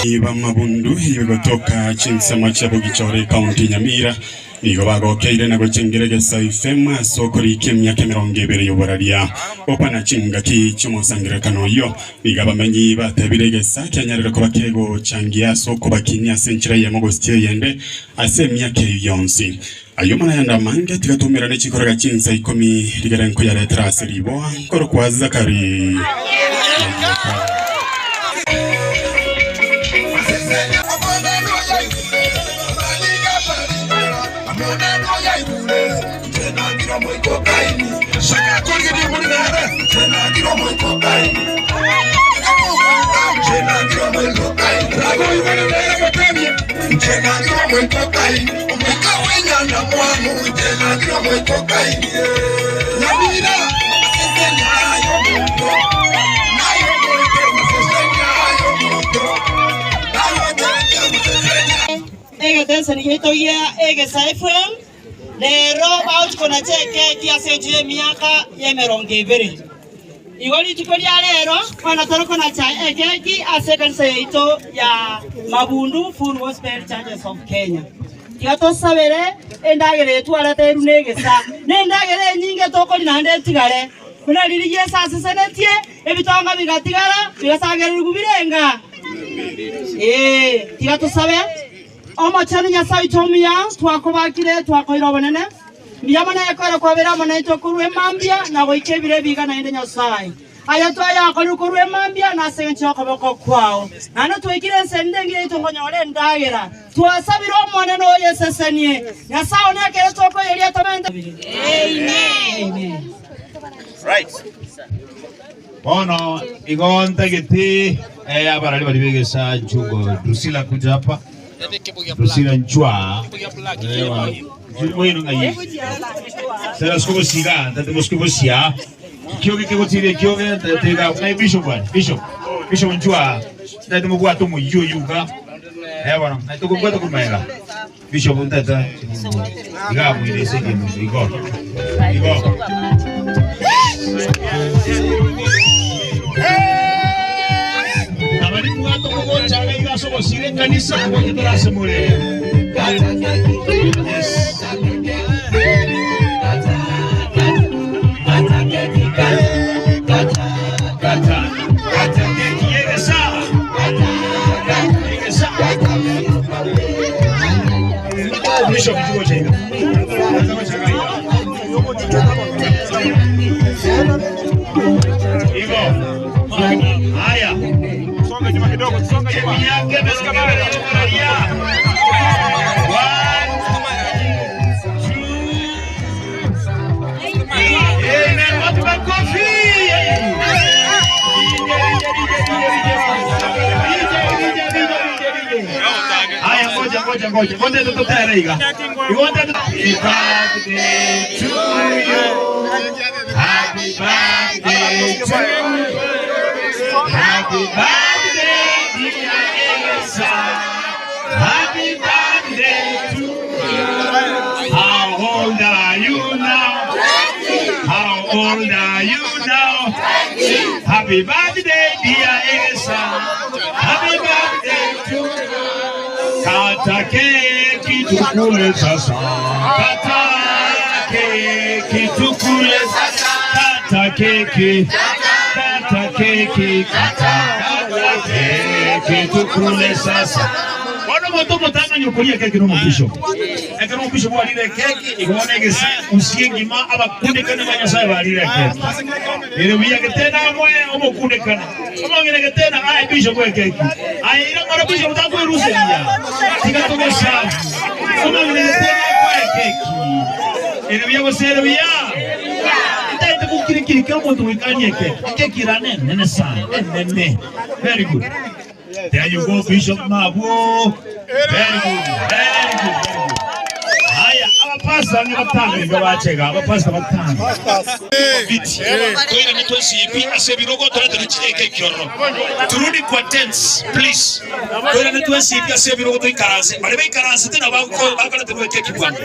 Iba mabundu kutoka Chinsema cha Bugichore County Nyamira nigo bagokeire na gucengeregesa ifema soko rikemyaka 20 y'uburaria opana cinga ki cy'umusangirakano yo niga bamenyi batabiregesa cyanyarira ko bakego cangiya soko bakinya senchira ya mogostie yende asemyaka yonsi ayo mana yanda mange tigatumira ne chikoraga cinsa ikomi rigaranko ya letrase ribo koro kwa Zakari Tensa ni hito ya FM lero out kona cheke kiasi jie miaka ya 20. Iwali tukoli ya lero kona toroko na cheke ki asekansa hito ya Mabundu Full Gospel Churches of Kenya. Kiato sabere endagere tu alate runegesa nendagere nyinge toko linande tigare kuna lili yesa sesenetie ebitonga bigatigara bigasagera rugubirenga kiato sabere Oma chani nyasai tomia twakobakire twakoira bonene biyamana yakora kwabera mona itokurwe mambia na goikebire biga na ende nyasai ayato yakora kurwe mambia na sencho akoboko kwao nano twikire sendengire itongonyole ndagera twasabira omone no yesesenie nyasao nekere toko yeli atamende amen right bono igonta geti abarali bali begesa jugo Drusilla kuja hapa Drusilla Nchwa bueno ngai sera skobo siga tete skobo sia kioge ke gotire kioge tete ga ngai bishop Nchwa tete mo bwato mo yoyuga bwana tete ko bwato kumaela bishop tete iga mo ile sege mo igo Somos siren kanisa kwa kitara semule Bishop haya songa nyuma kidogo songa nyuma ngoja ngoja tutotaiga iwonde birthday to you happy birthday to you happy birthday dear Elsa happy birthday to you how old are you now 20 how old are you now 20 happy birthday dear Elsa happy birthday to you Kata keki tukule sasa Kata keki tukule sasa Kata keki Kata keki tukule sasa Wana motomo tanga nyokulia keki no mpisho Eka no mpisho kwa lile keki Ikuwane gesi usiengi ma Aba kunde kane manya sae wa lile keki Ile wia ketena mwe Omo kunde kane Omo ngine ketena Ae pisho kwa keki Ae ila mara pisho mtaku iruse niya Tika tuko safi Omo ngine ketena kwa keki Ile wia wase ile wia Ita ita kukirikiri kama mtu wikanye keki Keki rane nene sana Nene Very good There you go, Bishop Mabu. Very good, very good, very good. Haya, abapasta ni batanga ngabacheka, abapasta batanga. Viti. Koire ni twesipi asebirogo turende cheke kyoro. Turudi kwa tense, please. Koire ni twesipi asebirogo tuikaranse. Bale bikaranse tena bako bakala tuweke kibwanda.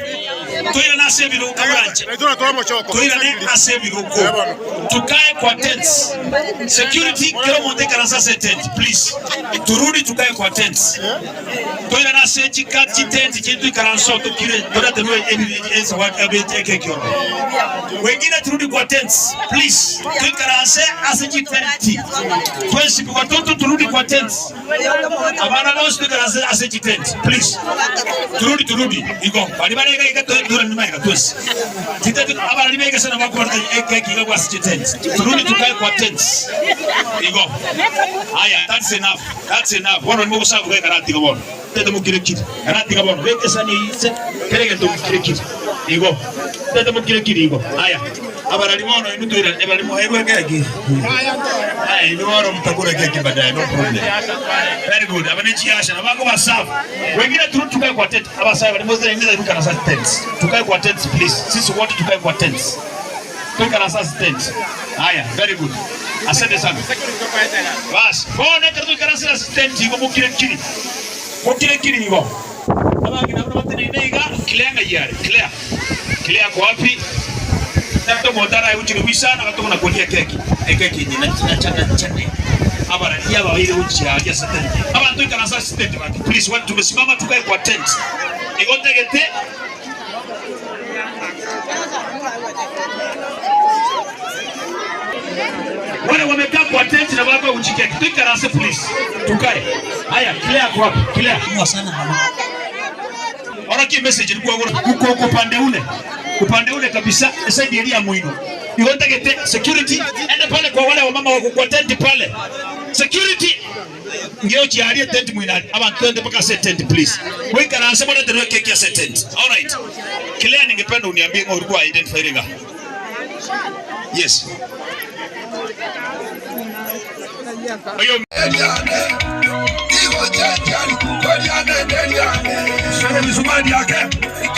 Toira na sebiruko branch. Toira ne asebiruko. Tukae kwa tents. Security kero monte karansa se tent, please. Turudi tukae kwa tents. Toira na sechi kati tent kintu karansa tukire doda tenwe evidence what abete kekyo. Wengine turudi kwa tents, please. Tukaransa asechi tent. Twesi kwa watoto turudi kwa tents. Abana boss tukaransa asechi tent, please. Turudi iko. Bali bali ika nimeka twesi. Titetu abana nimeka sana bakora keki iko kwa asechi tent. Turudi tukae kwa tents. Iko. Aya, that's enough. Wana ni mwosa kwa karati kwa bono. Tete mukire kiti. Karati kwa bono. Weke sani ise. Kereke tu mukire kiti. Iko. Tete mukire kiti iko. Aya. Abara limono inutu ila. Ebara limono ego keki. Aya, inuoro mtakura keki badai. No problem. Very good. Abane chiasha. Na wako wasafu. Wengine turudi tukae kwa tent. Abasa ebara limoza ingiza inuka na sasa tents. Tukae kwa tents please. Sisi wote tukae kwa tents. Tukae na sasa tents. Aya, very good. Asante sana. Bas, bona kadu karasi assistant iko mukire kiri. Mukire kiri iko. Abangi na matene nega Claire yare. Claire kwa wapi? Ndio modara yuchiri wisana watu na kulia keki. Keki ni na chana. Abara yaba ile uchi ya assistant. Abantu karasi assistant watu. Please watu tumesimama tukae kwa tent. Iko tegete. Wale wamekaa kwa tent na baba uchike. Tukarase please. Tukae. Haya, Claire kwa wapi? Claire. Kwa sana mama. Oraki message ilikuwa huko upande ule kabisa side area muino. Iwonta gete security ende pale kwa wale wamama wako kwa tent pale. Security ngeo chiarie tent muina. Abantu twende paka set tent please. Wewe karase bwana tena keki ya set tent. All right. Claire ningependa uniambie kama ulikuwa identify ringa. Yes. Ayo iwo jajali kukoliane ndeliane sura misumari yake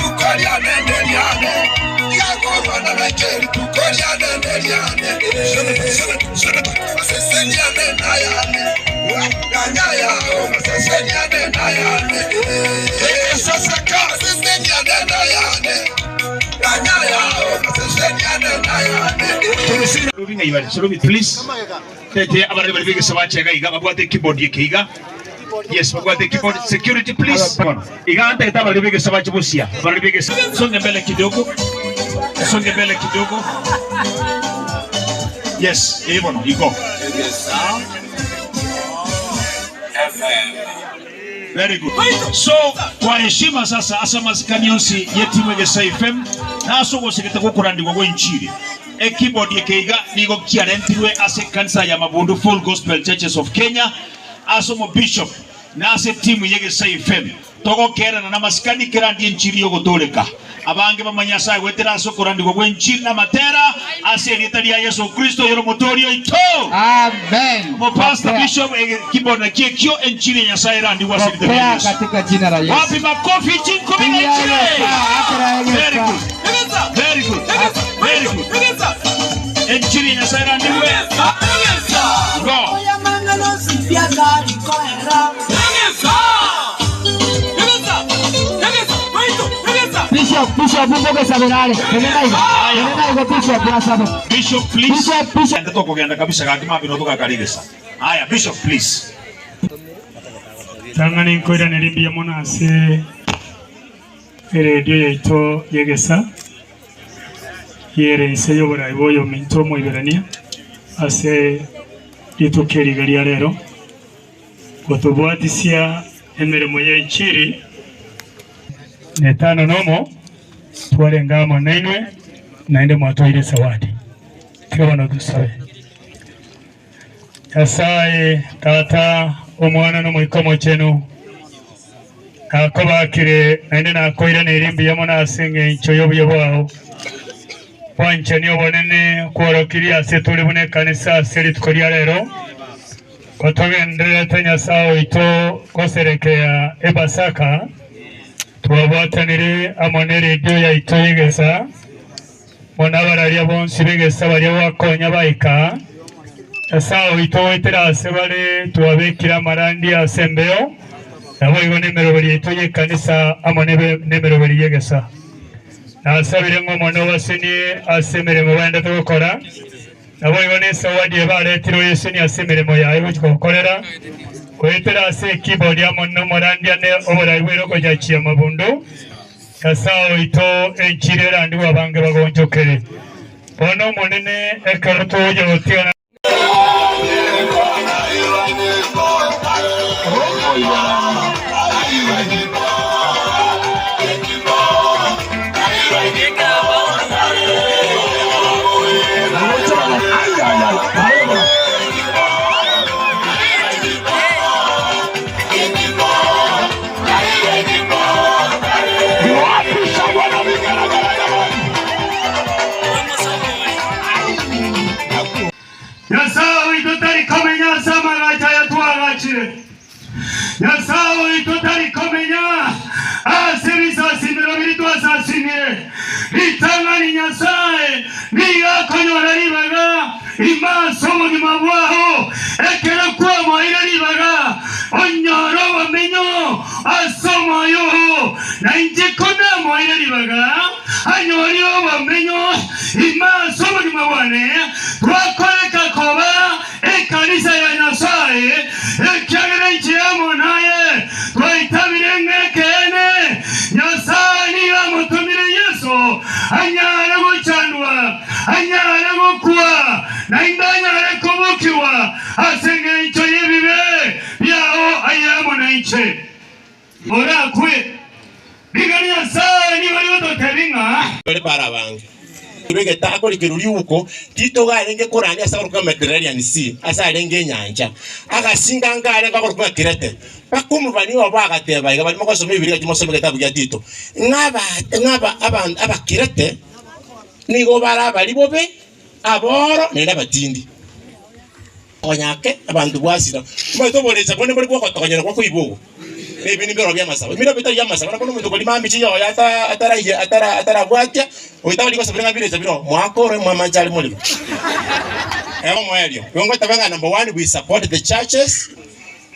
kukoliane ndeliane yako na mecheli kukoliane ndeliane seseniane nayane nganya seseniane nayane sasa ka seseniane nayane please. Tete abari bari bige sabache ga iga babwate keyboard ye kiga. Yes, babwate keyboard security please. Iga anta eta bari bige sabache bosia. Bari bige songe mbele kidogo. Yes, ebono iko. Very good. So kwa heshima sasa asa mazikanionsi yetimu Egesa FM na aso gosekete kukurandikwa kwa inchiri. Keyboard yekeiga nigo kiarentirwe ase kanisa ya Mabundu Full Gospel Churches of Kenya aso mo bishop na ase timu Egesa FM togo kerana na masikani kirandi inchiri yogotoleka abange bamanyasa gwetera aso kurandikwa kwa inchiri na matera ase ritari ya Yesu Kristo yoro motorio ito. Amen. Mo pastor bishop keyboard na kiekyo inchiri ya saira ndi wasiri katika jina la Yesu. Wapi makofi chinko bila Very good. Inchiri ya saira ndi we. Go. Bishop mboga sabirale. Bishop please. Ndio kugenda kabisa katima bino toka kaligesa. Haya Bishop please. Tangani nkoira nelimbia monase radio yaito Egesa yere seyobora iboyo minto mo iberania ase itokeri galia rero kutubwatisia emeremo ya inchiri netano nomo twale ngamo nainwe naende mwatoire sawadi kiwana dusawe Yasaye tata omwana no mwikomo chenu akobakire naende nakoira nerimbi yamona asenge nchoyobuye bwao wanche niyo bonene kworokiria ase tuli bune kanisa seri tukoria rero kotogendera tanya sao ito koserekea ebasaka twabwatanire amone radio ya ito Egesa mona bararia bonsi begesa baria wakonya baika sao ito wetera ase bare twabekira marandi asembeo nabo igo nemero bari ito ye kanisa amone nemero bari Egesa nasabire ngomono wasini asemeremo wenda tukora nabo ibone sawadi baretiro yesini asemeremo yawe gukorera kwetera ase keyboard ya monno morandia ne obora ibero ko jachiya mabundu kasao ito enchirera ndi wabange bagonjokere ono monene ekaruto yotiana Yasao itotari komenya asirisa simiro biritu asasine itangani nyasaye niya konyora ribaga imaso ni mabwaho ekera kwa moira ribaga onyoro bamenyo asoma yo na injikona moira ribaga anyori bamenyo imaso ni mabwane twakoreka koba ekanisa ya nyasaye ekagere nchiyamo naye twaitabire ngekene nyasaye amutumire Yesu anyare gucandwa anyare gukua na indanyare kubukiwa asenge icyo yibibe byao ayamo na inche orakwe bigani nyasaye ni bari batotebinga bari parabange Bege tako likiruri uko tito garenge kurani asa kuruka Mediterranean Sea asa renge nyanja agasinga ngare ngakuruka Kirete bakumuvani wabo agateba igabali makosome ibiri cy'umusome gatabu ya Tito ngaba aba Kirete nigo bara bali bobe aboro nenda batindi onyake abantu bwasira matoboleza kone bali kwakotokanya kwa kuibogo ebi nimbero bya masaba mira bita ya masaba nakono muntu koli mambi chiyo atara bwatya oitaba liko sabira ngabire sabiro mwakore mwamanjali muli ero mwelio yongo tabanga number 1 we support the churches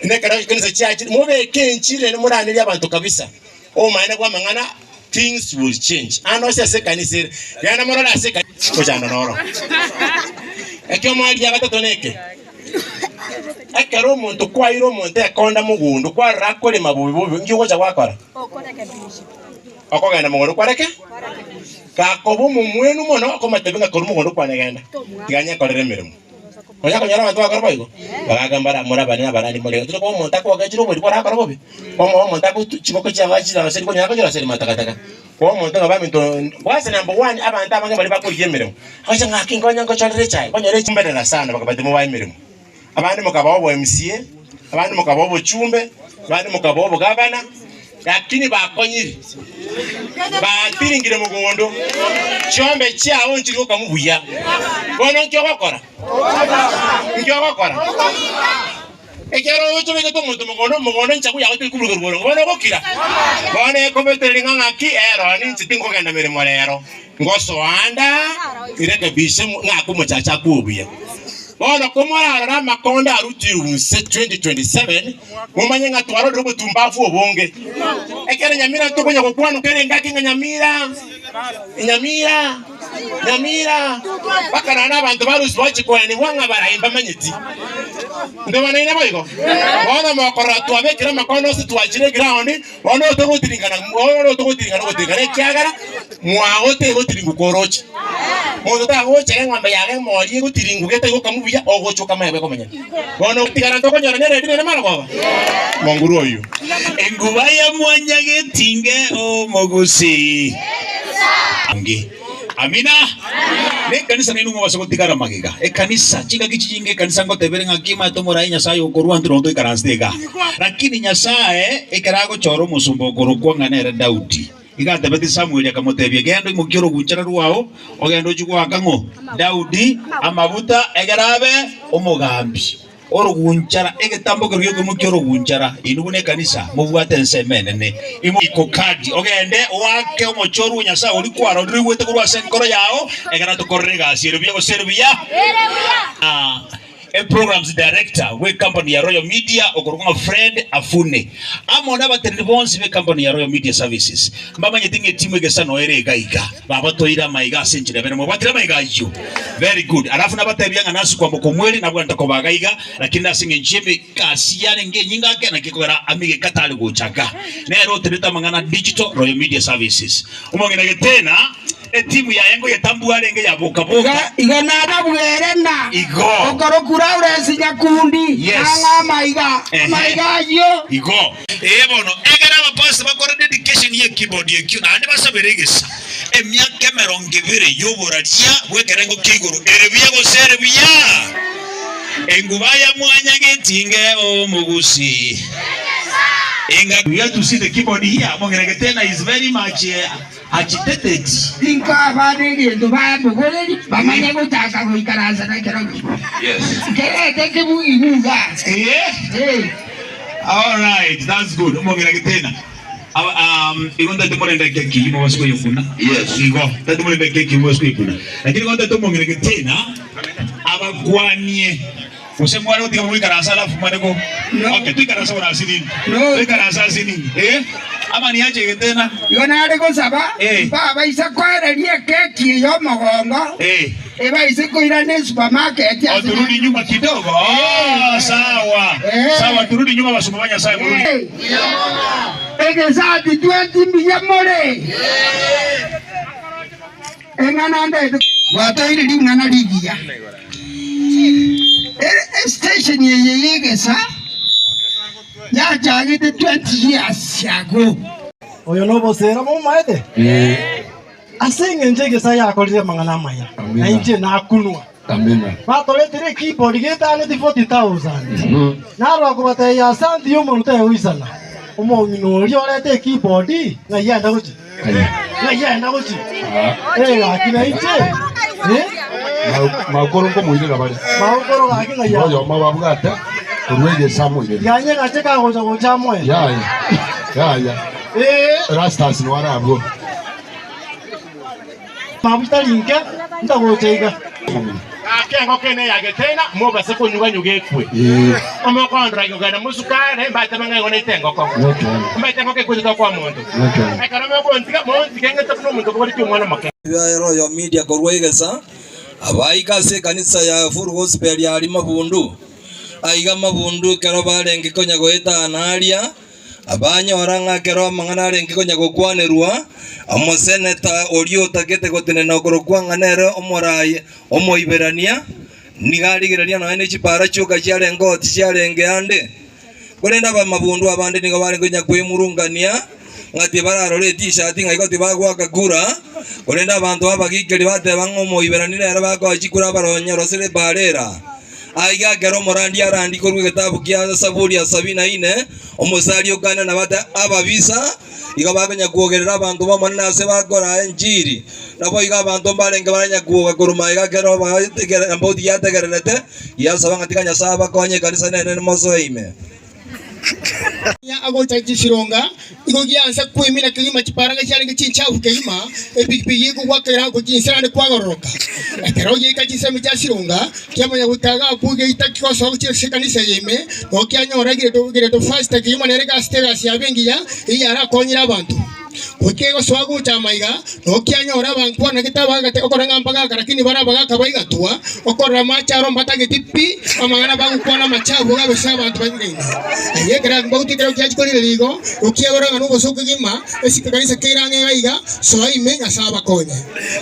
nekara kanisa church mobe kenchire ne murani lya abantu kabisa o maana kwa mangana things will change ano se kanisa yana morala se ko jana noro ekyo mwali ya batatoneke akero muntu kwa iro muntu akonda mugundu kwa rakole mabubi ngiwo cha wakora okogenda mugundu kwareke kakobo mumwenu mono akomatebenga koru mugundu kwanegenda tiganya korere mirimo onya konyara abantu bakora bayigo bagagambara murabani abarani muri tiko ko muntu akwa gachiro buri kora akora bobi omo muntu akukiko cya gachira seri ko nyako jira seri matakataka ko muntu ngabaminto wase number 1 abantu abange bari bakuriye mirimo acha ngakingonya ngo chorere chai konyere chimbedera sana bakabati mu bayi mirimo abandi mukababo MCA abandi mukababo chumbe abandi mukababo gavana lakini bakonyiri batiringire mugondo chombe chyawo nchiriko kamubuya bono nkyo bakora ekero ucho bege to muntu mugondo nchakuya ko kubuluka ruboro bono bokira bone kobetere ngaki ero ni nchitingo genda mirimo rero ngoso anda ireke bishe ngakumuchacha kubuya Bona komara na makonda arutiru 2027 mumanye ngatwaro dobo tumbafu obonge ekere nyamira tokonya kokwano kere ngaki nyamira bakana n'abantu barusi bachikwani wanga barahimba manyiti ndo bana ina boyiko bona makora twabekira makondo situachire ground bona otogotiringana kyagara mwaote gotiringu korochi mozo ta goche ngamba yage mori gotiringu gete go kamubuya ogochoka maye komenya bona utigana tokonya ne redi ne mara baba monguru oyo enguba ya mwanyage tinge o mogusi ngi amina ne kanisa ninu ngwa sokotikara magiga kanisa chika kichijinge kanisa ngote berenga kima tomora nyasaye okorwa ndiro ndo ikarastega lakini nyasaye ikarago choro musumbo okorokwa ngane Daudi igate beti Samuel akamotebye gendo imukiro guchara ruwao ogendo chigwaka ngo Daudi amabuta egarabe omugambi orogunchara egetambo keryo kumukiro gunchara inubune kanisa mubwate nsemene ne iko kadi ogende wake omochoru nyasa uri kwaro riwete kurwa senkoro yao egara to korrega sirbiya programs director we company ya Royal Media okorwa Fred Afune amona baterere bonse be company ya Royal Media Services mbaba nyetinge timu egesano ere gaiga baba toira maiga senchire bere mo batira maiga yo very good alafu nabatebyanga nasu kwa mokomweli nabwo ndako bagaiga lakini nasinge njeme kasi yale nge nyinga ke na kikora amige katali gochaga nero tereta mangana digital Royal Media Services umongena tena timu ya yango yatambua lenge ya boka igona babwerena igo okorokura uresi nyakundi anga maiga yo igo bono egera abapasi bakora dedication ye keyboard ye kyo nande basaberegesa emyaka 20 yoboratia wekerengo kiguru erebiye goserebiya engubaya mwanya getinge omugusi we have to see the keyboard here. Mongenetena is very much agitated. Inka bade ndo ba bogoleli bamanya gutaka kuikaraza na kerogi. Yes. Teke mu ibuga. All right, that's good. Mongenetena. Igonda tumorenda keki mo wasiko yokuna. Yes. Igo. Tumorenda keki mo wasiko yokuna. Lakini igonda tumongenetena abagwanie usemwale utika mu ikarasa alafu maneko okay tuikarasa wana asini tuikarasa asini ama ni aje tena yona aleko saba baba isa kwaereria keki yo mogongo eba isiko ira ne supermarket ya turudi nyuma kidogo sawa turudi nyuma basumanya sawa turudi egezati 20 miyamore engana nde watairi ndi ngana ligia station yegesa ya jagite 20 years ago oyo no bosera mo maete asinge njegesa yakorire mangana maya na inje na kunwa amena batoletere keyboard getane 40,000 naro kubata ya sandi yo muntu ewisana umuntu uri orete keyboard na yenda guchi akina inje makorongo muire bale makoro gakina ya yo mababwata urwege samwe yanye gateka gocha mwe ya rastas no arabo mabutari nke ndagotega akengo kene yage tena mo base ko nyuga nyugekwe amo kwandra yogana musukare mbate mangayo ne tengo ko mbate ko ke kuzo kwa muntu akara mo ko ntika mo ntikenge tapno muntu ko ri mwana make ya Royal Media korwegesa abaikase kanisa ya Full Gospel ya Mabundu aiga Mabundu kero barenge konya goeta analia abanya oranga kero mangana renge konya gokwanerwa amoseneta orio takete gotenena okorokwa nere omoraye omoiberania nigarigereria na ene chipara chuka cyare ngoti cyarenge ande korenda ba Mabundu abande nigo barenge konya kwemurungania ngati bararore t-shirt ngaikoti bagwaka kura korenda abantu abagikeri bateba ngomoiberanira era bakojikura baronya rosere barera aiga gero morandi arandi korwe gitabu kya Zaburi ya 74 omosari okana na bata ababisa iga baganya kuogerera abantu bamana se bakora enjiri nabo iga abantu barenge baranya kuoga kuruma iga gero bategera mbodi yategerete yasaba ngatikanya saba konye kanisa nene mosoime ya agota jisironga igogia ansa kuimina kilima chiparanga cyane cyinchafu kilima epikipiki ko kwakera ko kinsana kwagoroka ateroje kachisema cyasironga cyamanya gutaga kuge itakiko so cysekanisa yeme no kyanyora gire to fast kilima nerega stegas ya bengiya iyara konyira abantu Ukego swagu chamaiga nokianyora abantu na kitaba gate okoranga mpaga lakini barabaga kabaiga tuwa okora macharo mbatage tipi amangana bagu kwana machabu gabe abantu bangenge ayegera mbaguti kero kyachikori ligo ukiagora ngano bosoka gima esikanisa kirange baiga so imenya saba konye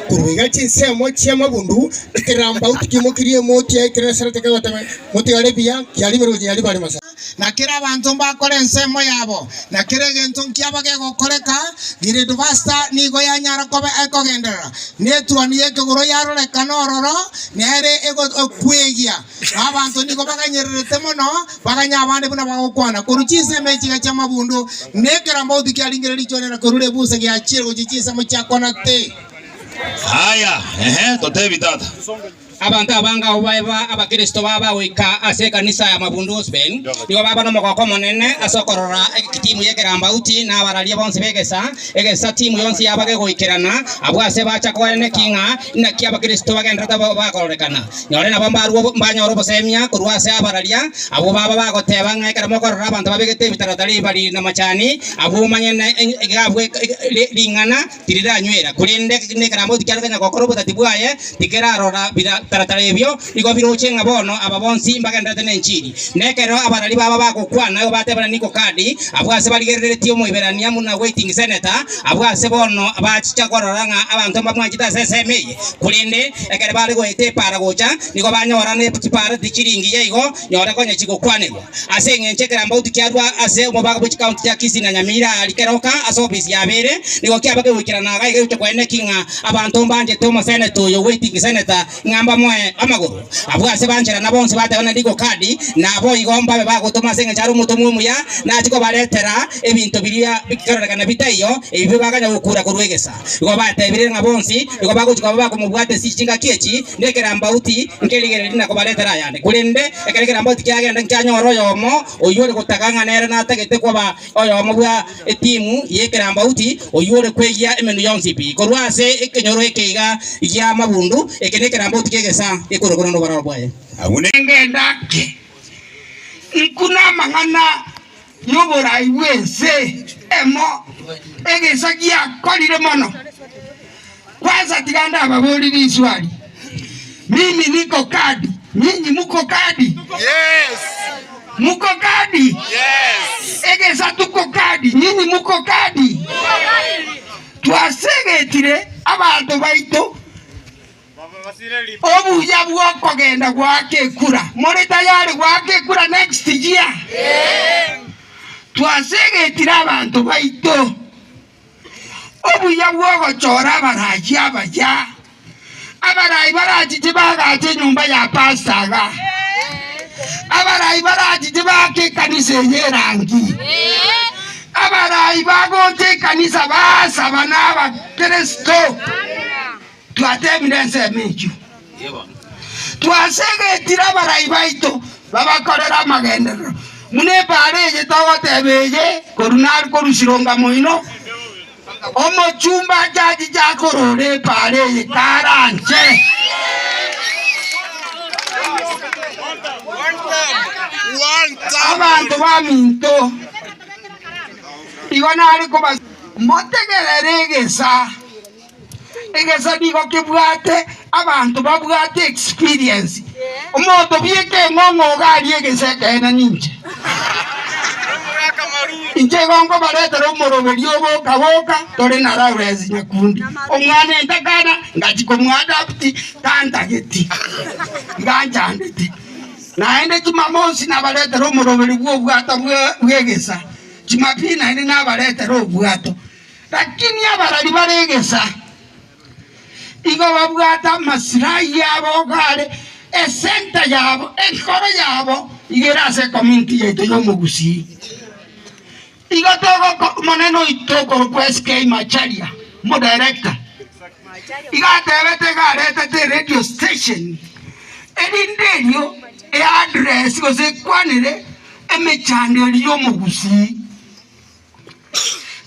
kuruga chinsemo cyamabundu kiramba utikimokirie moti ayikira teke watame moti arebia kyalimero yali bari masa nakira abantu bakore nsemo yabo nakire gento kyabage gokoreka gire duvasta nigo yanyara kobe ekogendera netwa niye kegoro yarore kanororo nere ego kwegia abantu nigo baganyerete mono baganya abande buna bagokwana kuruchise mechi gacha mabundu nekera mbauti kyalingere lichonera kurure buse gyachiro kuchichisa muchakona te haya tote bitata abantu abanga obaiba abakristo baba wika ase kanisa ya Mabundu Gospel nigo baba no moko monene asokorora timu yekeramba uti na abararia bonse egesa timu yonse yabage goikerana abwase bacha kwene kinga na kia abakristo bagendera bakorekana nyore na bambaruo mbanyoro bosemia kurwase abararia abo baba bagoteba ng'ekera mokorora abantu babegete bitaratari bari na machani abo manyene igabwe lingana tirira nywera kurinde nekeramba uti kyaraganya gokoro butatibwaye tikerarora taratara ebyo nigo biroche bono ababonsi mbagenda nenchiri nekero abarali baba bakukwana yo batebana niko kadi abwase baligereretio moiberania muna waiting senator abwase bono abachicha kororanga abantu bamwachita sesemeye kulinde ekere bali goite para gocha nigo banyora ne para tichiringi yego nyora konya chigokwanirwa ase ngenchekera mbauti kyadwa ase mubaga buchi county ya Kisii na Nyamira alikeroka ase office ya bere nigo kyabage wikirana gaige kwene kinga abantu mbanje tomo senator yo waiting senator ngamba mwe amaguru abwase banjira nabonse batebana ndiko kadi nabo igomba bagutuma senga cyaro mutumwe muya nachiko baretera ebintu biria bikorana bitayo ebyo baganya gukura kurwegesa igo batebire ngabonsi igo baguchika bakumubwate sichinga kiechi ndekera mbauti nkeligere ndina ko baretera yande kulinde ekeregera mbauti kyagenda nkanyoro yomo oyore gutakanga nere natagete kwa oyomo bwa timu yekera mbauti oyore kwegia emenu yonsipi korwase ekenyoro ekeiga ya Mabundu ekenekera mbauti kegesa ekorogoro no barabo bwaye abunengendake ikuna mangana yobora iwese emo egesagia kolire mono kwanza tiganda baboli biswali mimi niko kadi nyinyi muko kadi yes muko kadi yes egesa tuko kadi nyinyi muko kadi twasegetire abantu baito obuya bwoko genda gwake kura muri tayari gwake kura next year twasegetira abantu baito obuya bwoko chora baraji abaja abarai baraji tibagaje nyumba ya pastaga abarai baraji tibake kanisa yerangi abarai bagote kanisa basa banaba Kristo twateminense minju twasegetira barai baito babakorera magendero mune pareje tawotebeye korunar korusironga moino omo chumba jaji jakorore pareje karanje abantu baminto igona ariko motegereregesa egesa digo kibwate abantu babwate experience umuntu bieke ngongo gari egesa kana ninje inje gongo baretero umuroberi oboka tore na Lawrence Nyakundi omwana endagana ngajiko mwadapti tantageti nganjandete naende Jumamosi na baretero umuroberi bwobwata bwegesa Jumapili naende na baretero obwato lakini abarali baregesa igo babwata masirai yabo gare esenta yabo enkoro yabo igerase community yetu yomugusi igo togo moneno itoko kwa SK Macharia mo director igo atebete garete te radio station edinderio e address go se kwanire emechandeli yomugusi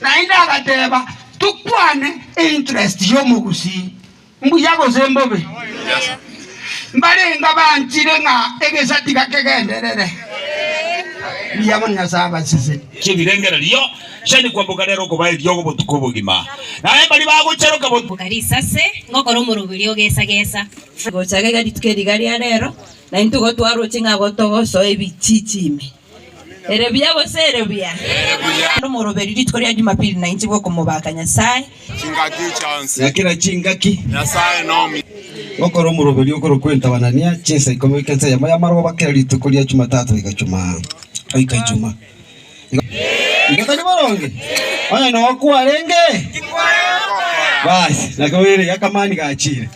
na inda gateba tukwane interest yomugusi mbuyago zembobe mbarenga banchire nga egesati kakegenderere biyabona saba sise kibirengera liyo shani kwambuka rero ko bayi yogo botuko bugima naye bali bagucheroka botukarisa se ngokoro murubiri ogesa gochage gari tukeri gari rero na intugo twaro chinga gotogo so ebichichime erebya bose erebya no murubiri ritwari ya Jumapili na inchi bwo mubaka Nyasaye chingaki chance yakira chingaki Nyasaye nomi okoro murubiri okoro kwenta banania chinsa ikomekenza ya maro bakera ritukuri ya Jumatatu ikachuma ikajuma ngakani baronge aya no wakuarenge basi nakawiri yakamani gachire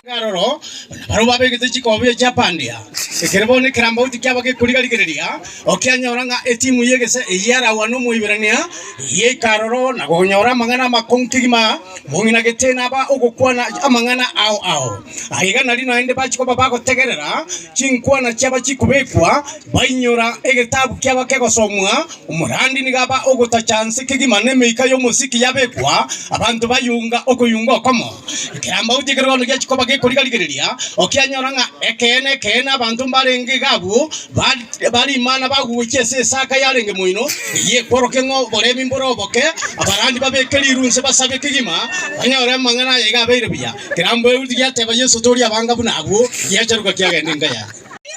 garoro baro babegeze chikobe cha pandia Ikeribone kirambauti kyabage kurigarigereria okianyoranga etimu yegese yara wano muibirania ye karoro na gonyora mangana makonkigima mungina getena ba ogokwana amangana ao aigana lino ende bachiko babako tegerera chinkwana cyaba chikubekwa bainyora egetabu kyabake gosomwa umurandi nigaba ogota chance kigima nemeika yo musiki yabekwa abantu bayunga okuyunga okomo kirambauti kirono gyachiko bage kurigarigereria okianyoranga ekene abantu barenge gabu bari imana baguwekese saka yarenge muino ye koroke ngo boremi mboroboke abarandi babekeli irunse basabe kigima banyore mangana yega beirbiya kirambo urya teba yesu tori abanga bunabu yacharuka kyagende ngaya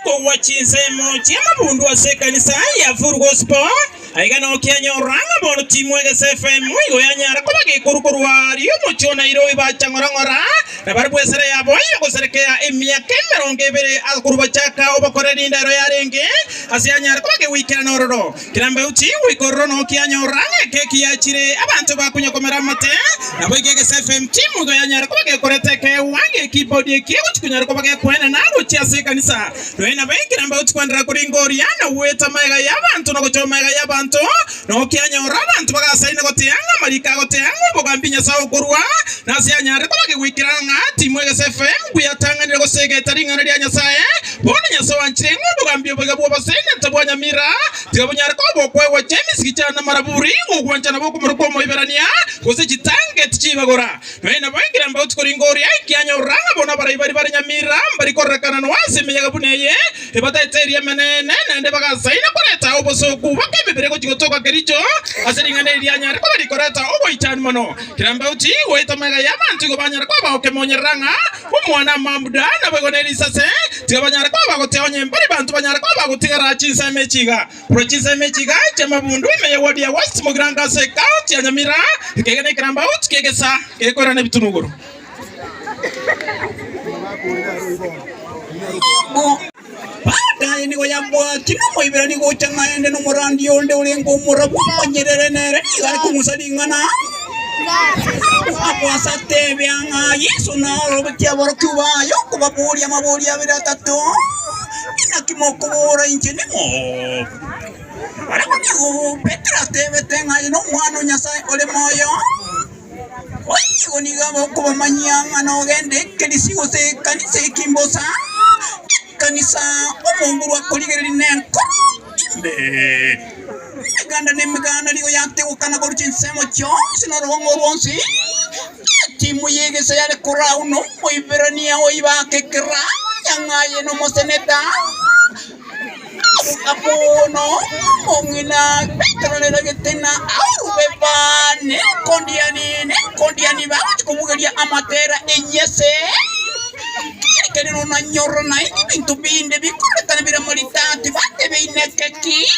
kwa chinsemo chiamabundu asekanisa ya Full Gospel aigana okianyoranga bono timu Egesa FM igo yanyara kubage kurukuruwari umuchona iro ibachangorangora nabaribwesere yabo yogoserekea emyaka 20 akuruba chaka obakorera indaro yarenge asianyara kubage wikira nororo kirambe uchi wikorro no kianyoranga keki yachire abantu bakunyokomera mate nabo Egesa FM timu igo yanyara kubage koreteke wange keyboard yekigo chikunyara kubage kwena naro chiasekanisa na bengi namba utkwandira kuringoria na weta maiga y'abantu no gochomaiga y'abantu no kyanyora abantu bagasaina gotianga marika gotianga bogambinya sawo kurwa nasianyare kubage wikiranga timu Egesa FM kuyatanganira gosegeta ringana lya nyasaye bona nyaso wanchirengo bogambiyo bagabo basene tabwanya mira tigabunyara ko bokwewa James kichana maraburi ugwanchana boko muruko moiberania gose gitange tichibagora na bengi namba utkoringoria kyanyora bona bari nyamira bari korekana no wasemeyaga buneye ebata eteria menene nende bagasaina koreta obosoku bakebebere ko kigotoka kericho aseringa neria nyare ko bari koreta obo ichani mono kiramba uti weta maga yabantu go banyara ko ba okemonyeranga umwana mamuda na begoneri sase tigabanyara ko ba goteonye mbari bantu banyara ko ba gotigara chinsa mechiga prochinsa mechiga chamabundu imeye wodi ya West Mugranga se county ya Nyamira kegene kiramba uti kegesa kekorana bitunuguru Bada ni go yambwa kino moibera ni go changa ende no morandi onde ulengo morabu nyerere nere igari kumusalingana apo asate byanga Yesu na robetia borokuba yoko baburi amaburi abira tatu inakimoko bora injenemo ara ko Petra tebe tenga no mwana nyasai ole moyo oyi oni gabo ko bamanyanga no gende kelisigo se kanise kimbosa kanisa omonguru akoligereri nenko ganda nemigana ligo yate ukana koruchinsemo chonsi no rongo ronsi timu Egesa yale kurauno moiberania oibake kra yangaye no moseneta apono mongina petrolera getena aurubebane kondiani ba kumugeria amatera enyese kene no nanyoro na into binde bikoreta bira molitati bate beinekeki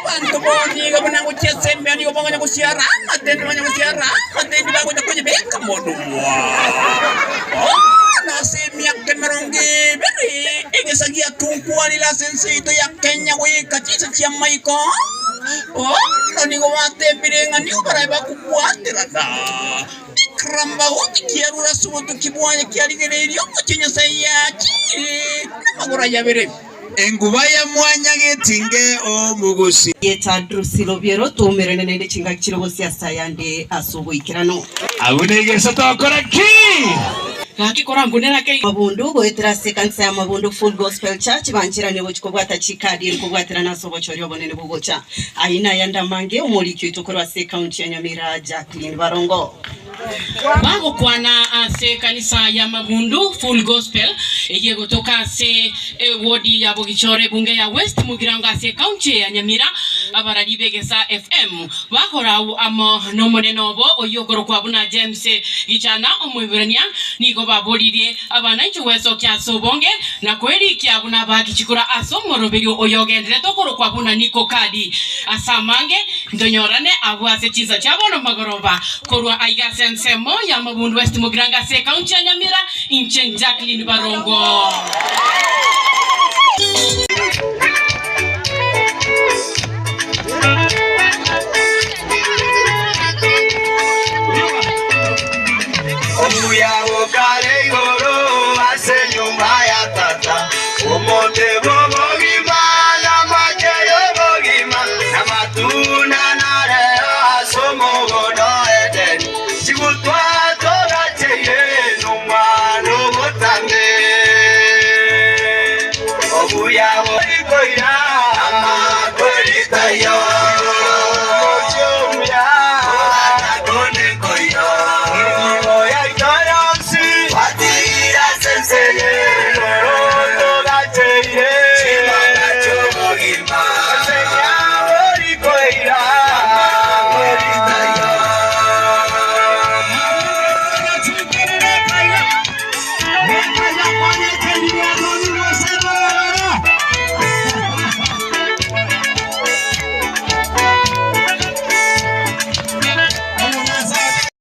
bantu boni gabana go chesembe ani go banganya go siara matende banganya go siara matende ba go kwenye beka modu na semia kemeronge beri Egesa gia tunku ali la sensito ya Kenya go ikachisa chia maiko no ni go bate birenga ni go bara ba kukwatira da kramba uti kiarura suwotu kibwanya kialigererio muchinya sayachi magora yabere engubaya mwanya getinge omugusi yetadrusilo biero tumerene nende chinga kirobosi asayande asubuikirano abune Egesa tokora ki Nakikora ngunera ke mabundu goetera sekansa ya mabundu Full Gospel Church banchira ne bochikobwata chikadi kubwatira naso bochori obonene bugocha aina yanda mange umuriki itokorwa se county ya Nyamira Jacqueline Barongo Bago kwana se kanisa ya mabundu Full Gospel eye gotoka se wodi ya Bogichore bunge ya West Mugirango se county ya Nyamira abarari Egesa FM bakora amo nomonenobo oyogoro kwa buna James gichana omwiberania nigo babolirie abana nchuweso kya sobonge na kweli kya buna bakichikura asomoroberio oyogendere tokoro kwa buna niko kadi asamange ndonyorane abwase chiza chabono magoroba korwa aiga sensemo ya mabundu West Mugirango se county ya Nyamira inchen Jacqueline Barongo